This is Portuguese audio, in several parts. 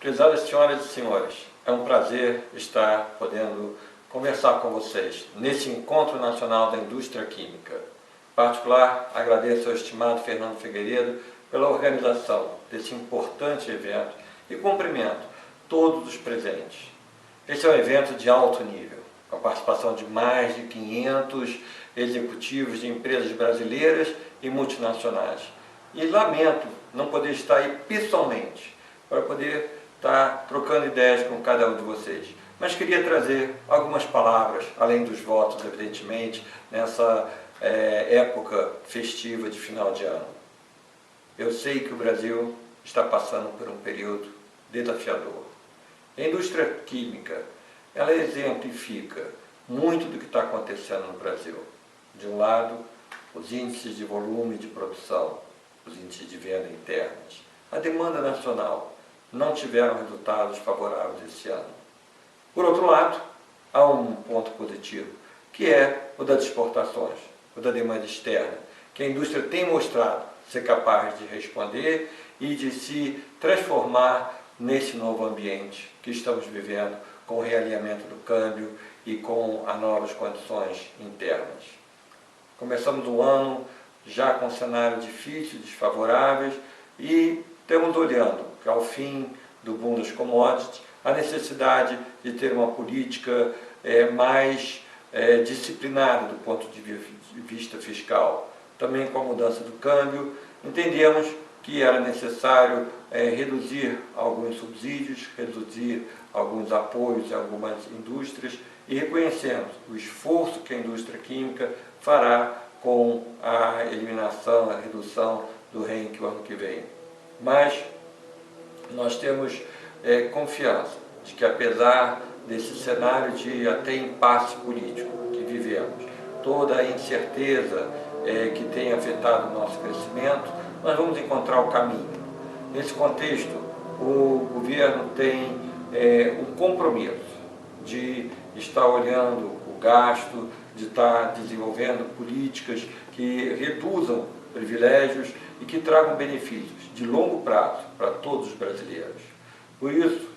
Prezadas senhoras e senhores, é um prazer estar podendo conversar com vocês nesse Encontro Nacional da Indústria Química. Em particular, agradeço ao estimado Fernando Figueiredo pela organização desse importante evento e cumprimento todos os presentes. Este é um evento de alto nível, com a participação de mais de 500 executivos de empresas brasileiras e multinacionais. E lamento não poder estar aí pessoalmente para poder estar trocando ideias com cada um de vocês. Mas queria trazer algumas palavras, além dos votos, evidentemente, nessa época festiva de final de ano. Eu sei que o Brasil está passando por um período desafiador. A indústria química, ela exemplifica muito do que está acontecendo no Brasil. De um lado, os índices de volume de produção, os índices de venda internas, a demanda nacional, não tiveram resultados favoráveis esse ano. Por outro lado, há um ponto positivo, que é o das exportações, o da demanda externa, que a indústria tem mostrado ser capaz de responder e de se transformar nesse novo ambiente que estamos vivendo, com o realinhamento do câmbio e com as novas condições internas. Começamos o ano já com um cenário difícil, desfavoráveis, e estamos olhando que ao fim do boom das commodities, a necessidade de ter uma política mais disciplinada do ponto de vista fiscal. Também com a mudança do câmbio, entendemos que era necessário reduzir alguns subsídios, reduzir alguns apoios em algumas indústrias e reconhecemos o esforço que a indústria química fará com a eliminação, a redução do RENC o ano que vem. Mas nós temos confiança de que, apesar desse cenário de até impasse político que vivemos, toda a incerteza que tem afetado o nosso crescimento, nós vamos encontrar o caminho. Nesse contexto, o governo tem um compromisso de estar olhando o gasto, de estar desenvolvendo políticas que reduzam privilégios e que tragam benefícios de longo prazo para todos os brasileiros. Por isso,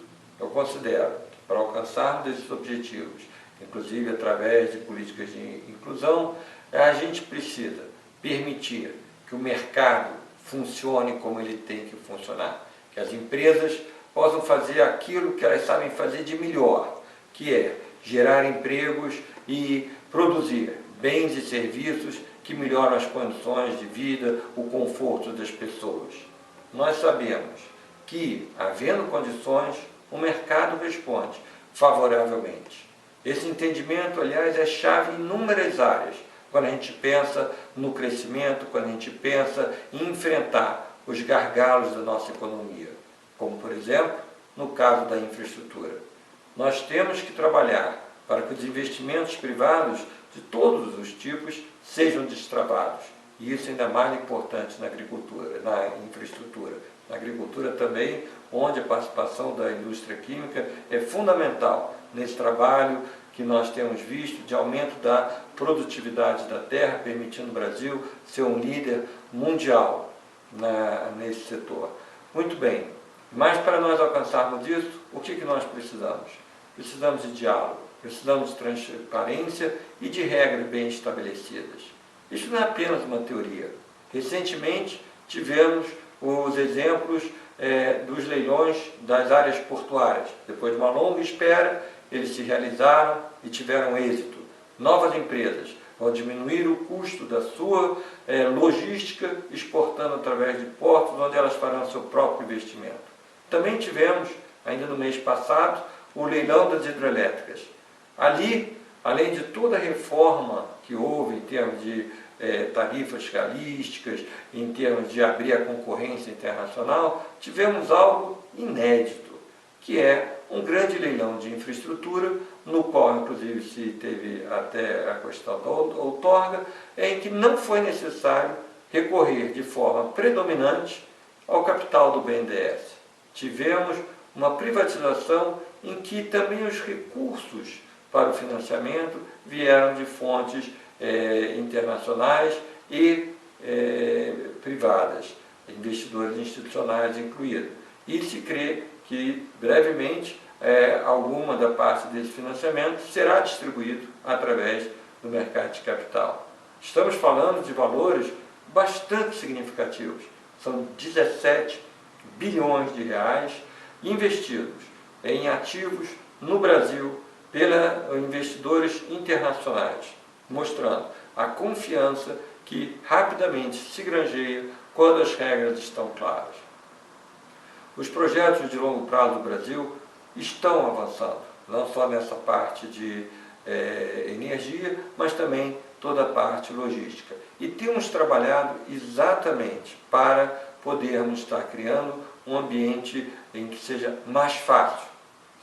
eu considero que para alcançarmos esses objetivos, inclusive através de políticas de inclusão, a gente precisa permitir que o mercado funcione como ele tem que funcionar, que as empresas possam fazer aquilo que elas sabem fazer de melhor, que é gerar empregos e produzir bens e serviços que melhoram as condições de vida, o conforto das pessoas. Nós sabemos que, havendo condições, o mercado responde favoravelmente. Esse entendimento, aliás, é chave em inúmeras áreas, quando a gente pensa no crescimento, quando a gente pensa em enfrentar os gargalos da nossa economia, como, por exemplo, no caso da infraestrutura. Nós temos que trabalhar para que os investimentos privados de todos os tipos sejam destravados. E isso é ainda mais importante na agricultura, na infraestrutura. Na agricultura também, onde a participação da indústria química é fundamental nesse trabalho que nós temos visto de aumento da produtividade da terra, permitindo o Brasil ser um líder mundial nesse setor. Muito bem, mas para nós alcançarmos isso, o que nós precisamos? Precisamos de diálogo, precisamos de transparência e de regras bem estabelecidas. Isso não é apenas uma teoria. Recentemente tivemos os exemplos dos leilões das áreas portuárias. Depois de uma longa espera, eles se realizaram e tiveram êxito. Novas empresas vão diminuir o custo da sua logística, exportando através de portos, onde elas farão seu próprio investimento. Também tivemos, ainda no mês passado, o leilão das hidrelétricas. Ali, além de toda a reforma que houve em termos de tarifas fiscalísticas, em termos de abrir a concorrência internacional, tivemos algo inédito, que é um grande leilão de infraestrutura, no qual inclusive se teve até a questão da outorga, em que não foi necessário recorrer de forma predominante ao capital do BNDES. Tivemos uma privatização em que também os recursos para o financiamento vieram de fontes internacionais e privadas, investidores institucionais incluídos. E se crê que brevemente alguma da parte desse financiamento será distribuído através do mercado de capital. Estamos falando de valores bastante significativos. São 17 bilhões de reais investidos em ativos no Brasil pelos investidores internacionais, mostrando a confiança que rapidamente se granjeia quando as regras estão claras. Os projetos de longo prazo do Brasil estão avançando, não só nessa parte de energia, mas também toda a parte logística. E temos trabalhado exatamente para podermos estar criando um ambiente em que seja mais fácil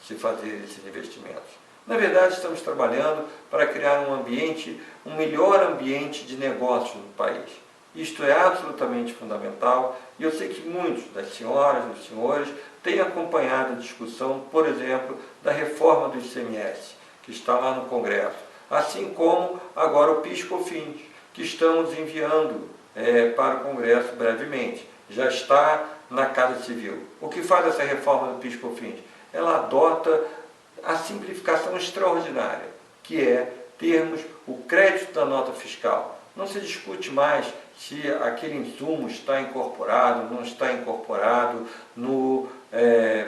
se fazer esses investimentos. Na verdade, estamos trabalhando para criar um melhor ambiente de negócio no país. Isto é absolutamente fundamental e eu sei que muitos das senhoras e dos senhores têm acompanhado a discussão, por exemplo, da reforma do ICMS, que está lá no Congresso, assim como agora o PIS/COFINS, que estamos enviando para o Congresso brevemente. Já está na Casa Civil. O que faz essa reforma do PIS/COFINS? Ela adota a simplificação extraordinária, que é termos o crédito da nota fiscal. Não se discute mais se aquele insumo está incorporado, não está incorporado no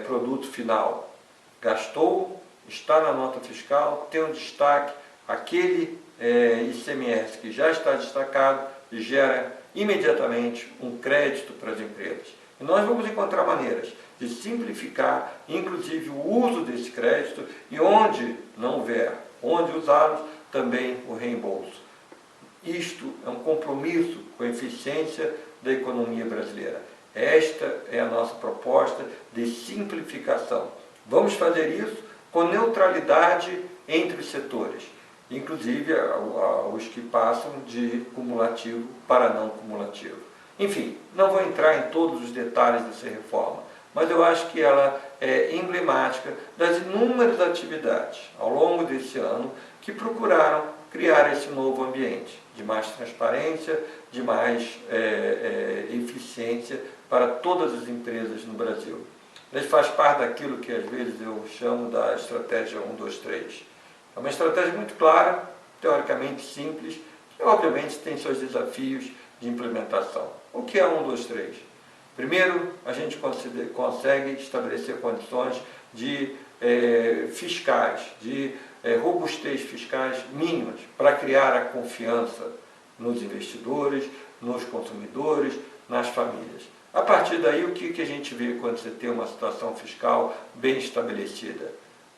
produto final. Gastou, está na nota fiscal, tem um destaque, aquele ICMS que já está destacado gera imediatamente um crédito para as empresas. E nós vamos encontrar maneiras de simplificar, inclusive, o uso desse crédito e onde não houver, onde usá-los, também o reembolso. Isto é um compromisso com a eficiência da economia brasileira. Esta é a nossa proposta de simplificação. Vamos fazer isso com neutralidade entre os setores, inclusive os que passam de cumulativo para não cumulativo. Enfim, não vou entrar em todos os detalhes dessa reforma, mas eu acho que ela é emblemática das inúmeras atividades ao longo desse ano que procuraram criar esse novo ambiente de mais transparência, de mais eficiência para todas as empresas no Brasil. Ele faz parte daquilo que às vezes eu chamo da estratégia 1, 2, 3. É uma estratégia muito clara, teoricamente simples, que obviamente tem seus desafios de implementação. O que é 1, 2, 3? Primeiro, a gente consegue estabelecer condições de fiscais, de robustez fiscais mínimas para criar a confiança nos investidores, nos consumidores, nas famílias. A partir daí, o que a gente vê quando você tem uma situação fiscal bem estabelecida?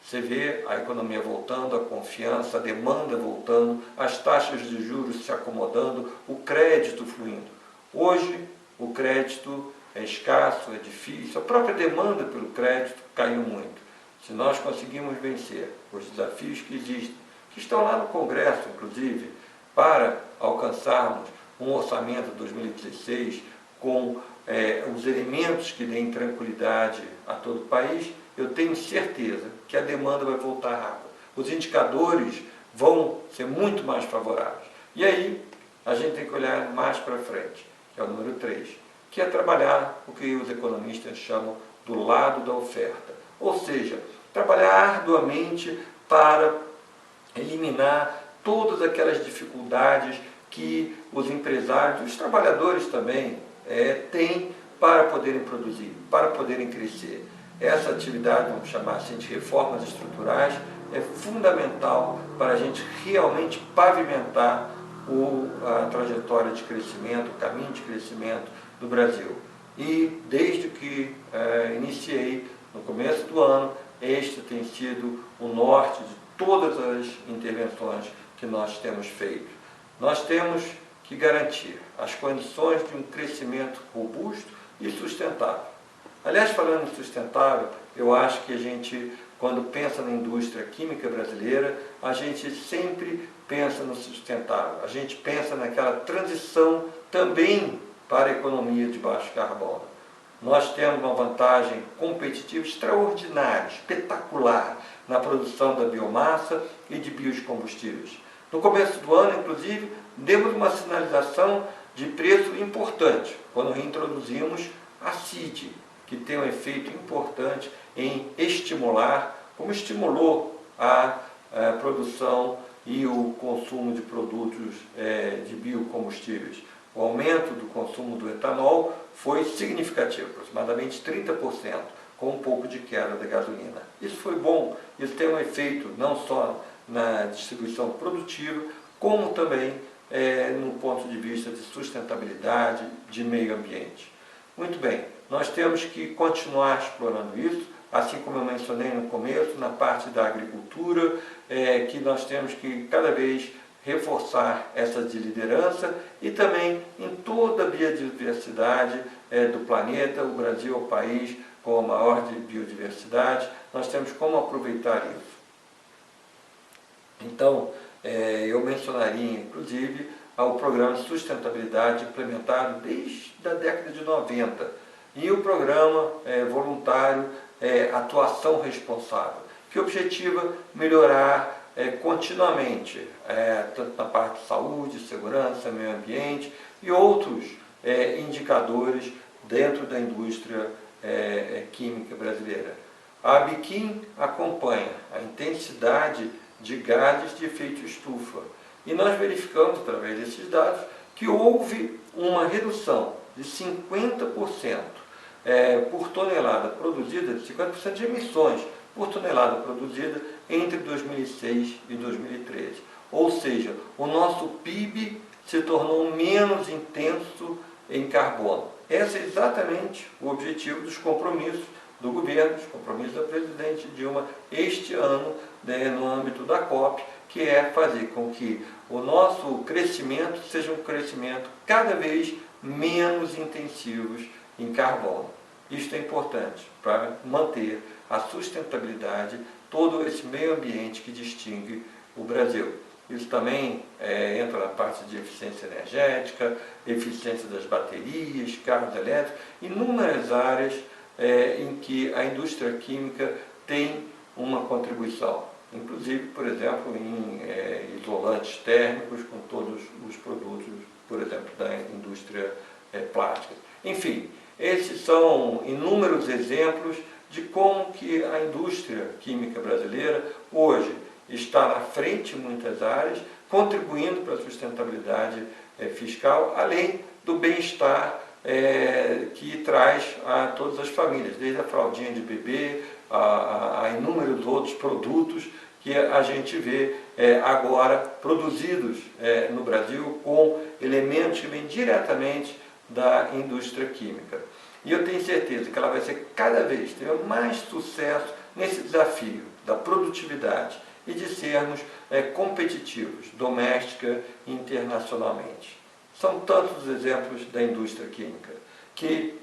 Você vê a economia voltando, a confiança, a demanda voltando, as taxas de juros se acomodando, o crédito fluindo. Hoje, o crédito é escasso, é difícil, a própria demanda pelo crédito caiu muito. Se nós conseguimos vencer os desafios que existem, que estão lá no Congresso, inclusive, para alcançarmos um orçamento de 2016 com os elementos que deem tranquilidade a todo o país, eu tenho certeza que a demanda vai voltar rápido. Os indicadores vão ser muito mais favoráveis. E aí, a gente tem que olhar mais para frente, que é o número 3, que é trabalhar o que os economistas chamam do lado da oferta. Ou seja, trabalhar arduamente para eliminar todas aquelas dificuldades que os empresários, os trabalhadores também, têm para poderem produzir, para poderem crescer. Essa atividade, vamos chamar assim, de reformas estruturais, é fundamental para a gente realmente pavimentar a trajetória de crescimento, o caminho de crescimento do Brasil. E desde que iniciei, no começo do ano, este tem sido o norte de todas as intervenções que nós temos feito. Nós temos que garantir as condições de um crescimento robusto e sustentável. Aliás, falando em sustentável, eu acho que a gente, quando pensa na indústria química brasileira, a gente sempre pensa no sustentável. A gente pensa naquela transição também para a economia de baixo carbono. Nós temos uma vantagem competitiva extraordinária, espetacular, na produção da biomassa e de biocombustíveis. No começo do ano, inclusive, demos uma sinalização de preço importante, quando reintroduzimos a CID, que tem um efeito importante em estimular, como estimulou a produção e o consumo de produtos de biocombustíveis. O aumento do consumo do etanol foi significativo, aproximadamente 30%, com um pouco de queda da gasolina. Isso foi bom, isso tem um efeito não só na distribuição produtiva, como também no ponto de vista de sustentabilidade, de meio ambiente. Muito bem, nós temos que continuar explorando isso, assim como eu mencionei no começo, na parte da agricultura, que nós temos que cada vez reforçar essa de liderança e também em toda a biodiversidade do planeta. O Brasil é o país com a maior biodiversidade, nós temos como aproveitar isso. Então, eu mencionaria, inclusive, o programa de sustentabilidade implementado desde a década de 90 e o programa voluntário Atuação Responsável, que objetiva melhorar continuamente, tanto na parte de saúde, segurança, meio ambiente e outros indicadores dentro da indústria química brasileira. A Abiquim acompanha a intensidade de gases de efeito estufa e nós verificamos, através desses dados, que houve uma redução de 50% por tonelada produzida, 50% de emissões por tonelada produzida entre 2006 e 2013. Ou seja, o nosso PIB se tornou menos intenso em carbono. Esse é exatamente o objetivo dos compromissos do governo, dos compromissos da presidente Dilma este ano, no âmbito da COP, que é fazer com que o nosso crescimento seja um crescimento cada vez menos intensivo em carbono. Isto é importante para manter a sustentabilidade, todo esse meio ambiente que distingue o Brasil. Isso também entra na parte de eficiência energética, eficiência das baterias, carros elétricos, inúmeras áreas em que a indústria química tem uma contribuição. Inclusive, por exemplo, em isolantes térmicos com todos os produtos, por exemplo, da indústria plástica. Enfim, esses são inúmeros exemplos de como que a indústria química brasileira hoje está na frente em muitas áreas, contribuindo para a sustentabilidade fiscal, além do bem-estar que traz a todas as famílias, desde a fraldinha de bebê, a inúmeros outros produtos que a gente vê agora produzidos no Brasil com elementos que vêm diretamente da indústria química. E eu tenho certeza que ela vai ser cada vez ter mais sucesso nesse desafio da produtividade e de sermos competitivos, doméstica e internacionalmente. São tantos os exemplos da indústria química que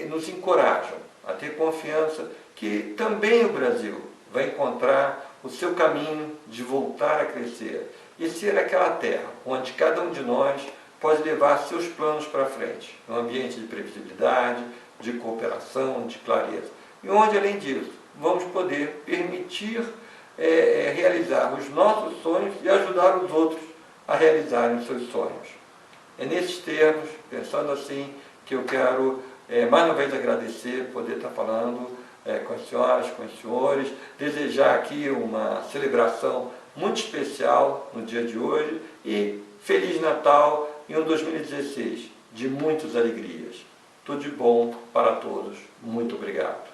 nos encorajam a ter confiança que também o Brasil vai encontrar o seu caminho de voltar a crescer e ser aquela terra onde cada um de nós pode levar seus planos para frente, num ambiente de previsibilidade, de cooperação, de clareza. E onde, além disso, vamos poder permitir realizar os nossos sonhos e ajudar os outros a realizarem os seus sonhos. É nesses termos, pensando assim, que eu quero mais uma vez agradecer poder estar falando com as senhoras, com os senhores, desejar aqui uma celebração muito especial no dia de hoje e Feliz Natal e um 2016 de muitas alegrias. Tudo de bom para todos. Muito obrigado.